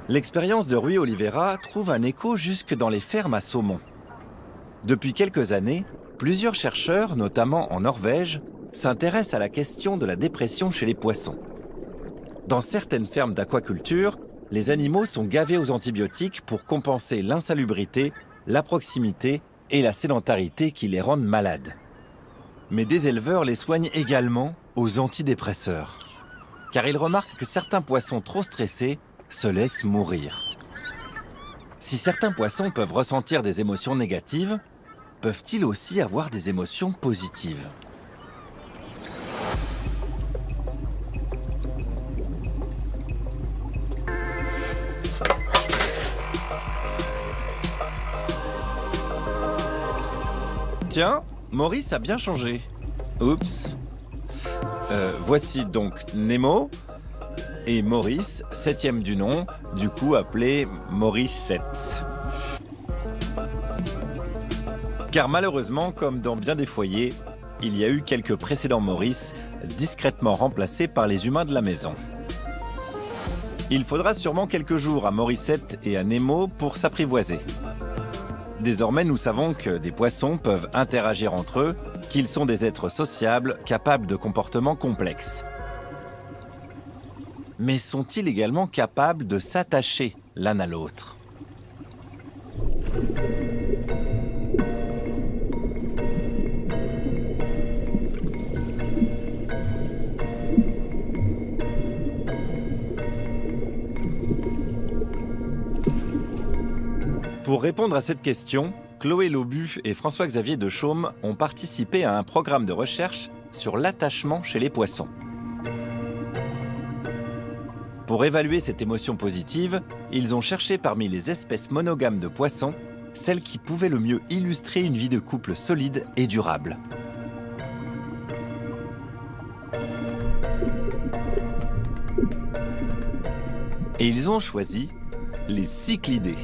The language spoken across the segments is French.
L'expérience de Rui Oliveira trouve un écho jusque dans les fermes à saumon. Depuis quelques années, plusieurs chercheurs, notamment en Norvège, s'intéressent à la question de la dépression chez les poissons. Dans certaines fermes d'aquaculture, les animaux sont gavés aux antibiotiques pour compenser l'insalubrité, la proximité et la sédentarité qui les rendent malades. Mais des éleveurs les soignent également aux antidépresseurs, car ils remarquent que certains poissons trop stressés se laissent mourir. Si certains poissons peuvent ressentir des émotions négatives, peuvent-ils aussi avoir des émotions positives ? Tiens, Maurice a bien changé. Oups. Voici donc Nemo et Maurice, 7e du nom, du coup appelé Maurice 7. Car malheureusement, comme dans bien des foyers, il y a eu quelques précédents Maurice, discrètement remplacés par les humains de la maison. Il faudra sûrement quelques jours à Morissette et à Nemo pour s'apprivoiser. Désormais, nous savons que des poissons peuvent interagir entre eux, qu'ils sont des êtres sociables, capables de comportements complexes. Mais sont-ils également capables de s'attacher l'un à l'autre ? Pour répondre à cette question, Chloé Laubu et François-Xavier Dechaume ont participé à un programme de recherche sur l'attachement chez les poissons. Pour évaluer cette émotion positive, ils ont cherché parmi les espèces monogames de poissons celles qui pouvaient le mieux illustrer une vie de couple solide et durable. Et ils ont choisi les cyclidés.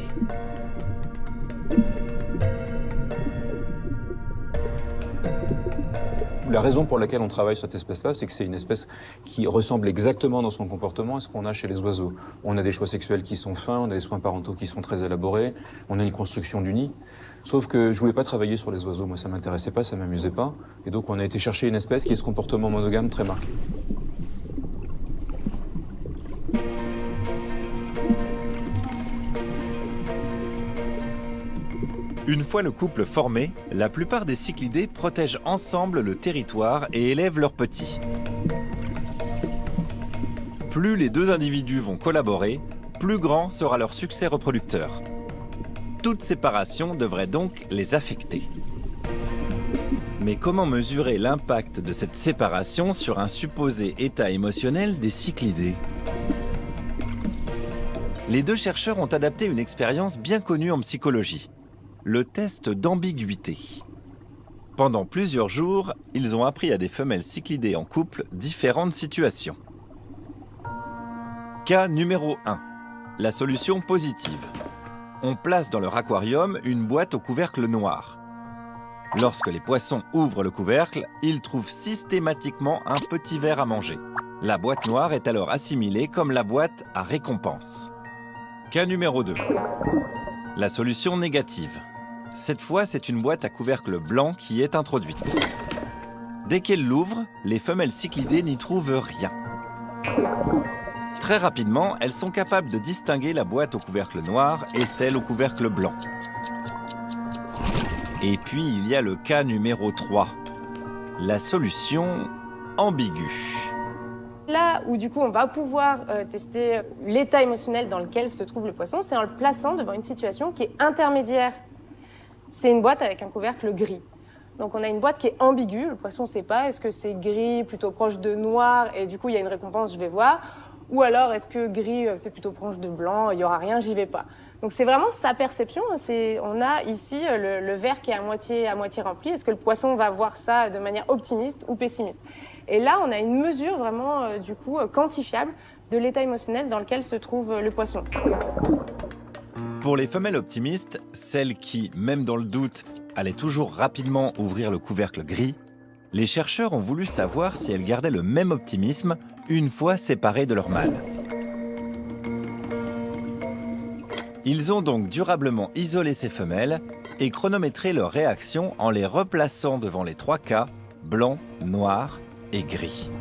La raison pour laquelle on travaille sur cette espèce-là, c'est que c'est une espèce qui ressemble exactement dans son comportement à ce qu'on a chez les oiseaux. On a des choix sexuels qui sont fins, on a des soins parentaux qui sont très élaborés, on a une construction du nid. Sauf que je voulais pas travailler sur les oiseaux, moi ça m'intéressait pas, ça m'amusait pas. Et donc on a été chercher une espèce qui ait ce comportement monogame très marqué. Une fois le couple formé, la plupart des cyclidés protègent ensemble le territoire et élèvent leurs petits. Plus les deux individus vont collaborer, plus grand sera leur succès reproducteur. Toute séparation devrait donc les affecter. Mais comment mesurer l'impact de cette séparation sur un supposé état émotionnel des cyclidés ? Les deux chercheurs ont adapté une expérience bien connue en psychologie. Le test d'ambiguïté. Pendant plusieurs jours, ils ont appris à des femelles cyclidées en couple différentes situations. Cas numéro 1. La solution positive. On place dans leur aquarium une boîte au couvercle noir. Lorsque les poissons ouvrent le couvercle, ils trouvent systématiquement un petit ver à manger. La boîte noire est alors assimilée comme la boîte à récompense. Cas numéro 2. La solution négative. Cette fois, c'est une boîte à couvercle blanc qui est introduite. Dès qu'elles l'ouvrent, les femelles cyclidées n'y trouvent rien. Très rapidement, elles sont capables de distinguer la boîte au couvercle noir et celle au couvercle blanc. Et puis, il y a le cas numéro 3. La solution ambiguë. Là où du coup on va pouvoir tester l'état émotionnel dans lequel se trouve le poisson, c'est en le plaçant devant une situation qui est intermédiaire. C'est une boîte avec un couvercle gris. Donc on a une boîte qui est ambiguë, le poisson ne sait pas, est-ce que c'est gris plutôt proche de noir et du coup il y a une récompense, je vais voir, ou alors est-ce que gris c'est plutôt proche de blanc, il n'y aura rien, j'y vais pas. Donc c'est vraiment sa perception, on a ici le verre qui est à moitié rempli, est-ce que le poisson va voir ça de manière optimiste ou pessimiste? Et là on a une mesure vraiment quantifiable de l'état émotionnel dans lequel se trouve le poisson. Pour les femelles optimistes, celles qui, même dans le doute, allaient toujours rapidement ouvrir le couvercle gris, les chercheurs ont voulu savoir si elles gardaient le même optimisme une fois séparées de leur mâle. Ils ont donc durablement isolé ces femelles et chronométré leur réaction en les replaçant devant les 3 cas, blanc, noir et gris.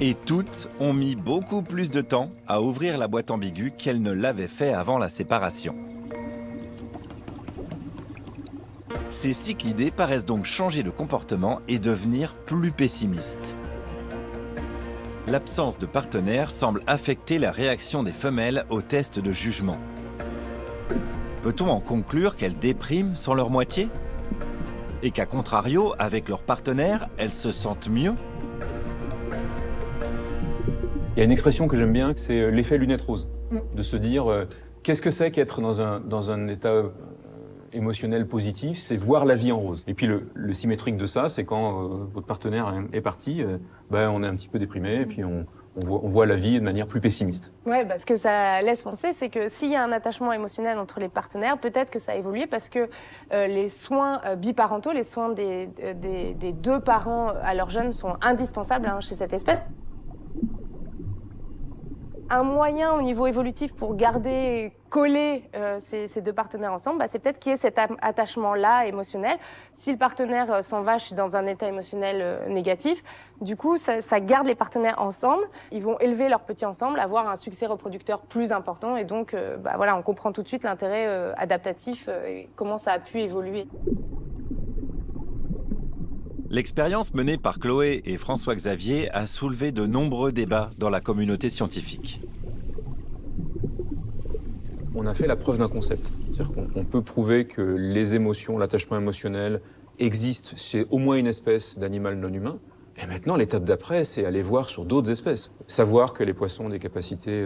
Et toutes ont mis beaucoup plus de temps à ouvrir la boîte ambiguë qu'elles ne l'avaient fait avant la séparation. Ces cyclidés paraissent donc changer de comportement et devenir plus pessimistes. L'absence de partenaire semble affecter la réaction des femelles aux tests de jugement. Peut-on en conclure qu'elles dépriment sans leur moitié? Et qu'à contrario, avec leur partenaire, elles se sentent mieux? Il y a une expression que j'aime bien, c'est l'effet lunette rose. De se dire, qu'est-ce que c'est qu'être dans un état émotionnel positif? C'est voir la vie en rose. Et puis le symétrique de ça, c'est quand votre partenaire est parti, on est un petit peu déprimé, et puis on voit la vie de manière plus pessimiste. Oui, parce que ça laisse penser, c'est que s'il y a un attachement émotionnel entre les partenaires, peut-être que ça a évolué parce que les soins biparentaux, les soins des 2 parents à leurs jeunes sont indispensables chez cette espèce. Un moyen au niveau évolutif pour garder, coller ces 2 partenaires ensemble, c'est peut-être qu'il y ait cet attachement-là émotionnel. Si le partenaire s'en va, je suis dans un état émotionnel négatif, du coup, ça garde les partenaires ensemble. Ils vont élever leurs petits ensemble, avoir un succès reproducteur plus important. Et donc, on comprend tout de suite l'intérêt adaptatif et comment ça a pu évoluer. L'expérience menée par Chloé et François-Xavier a soulevé de nombreux débats dans la communauté scientifique. On a fait la preuve d'un concept. C'est-à-dire qu'on peut prouver que les émotions, l'attachement émotionnel existent chez au moins une espèce d'animal non humain. Et maintenant, l'étape d'après, c'est aller voir sur d'autres espèces. Savoir que les poissons ont des capacités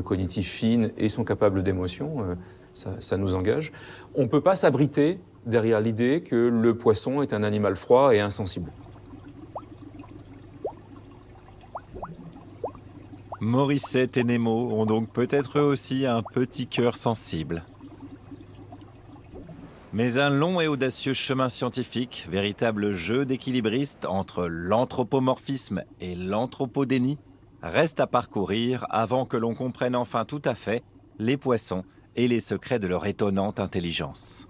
cognitives fines et sont capables d'émotions, ça nous engage. On ne peut pas s'abriter derrière l'idée que le poisson est un animal froid et insensible. Morissette et Nemo ont donc peut-être eux aussi un petit cœur sensible. Mais un long et audacieux chemin scientifique, véritable jeu d'équilibriste entre l'anthropomorphisme et l'anthropodénie, reste à parcourir avant que l'on comprenne enfin tout à fait les poissons et les secrets de leur étonnante intelligence.